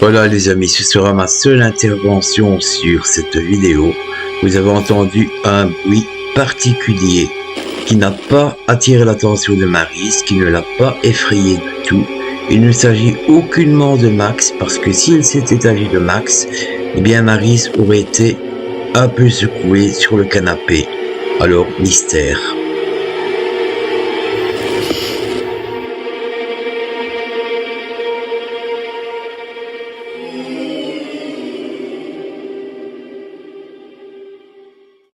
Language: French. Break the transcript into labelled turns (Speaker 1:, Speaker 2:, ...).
Speaker 1: Voilà les amis, ce sera ma seule intervention sur cette vidéo. Vous avez entendu un bruit particulier qui n'a pas attiré l'attention de Maryse, qui ne l'a pas effrayé du tout. Il ne s'agit aucunement de Max, parce que s'il s'était agi de Max, eh bien Maryse aurait été un peu secouée sur le canapé. Alors, mystère.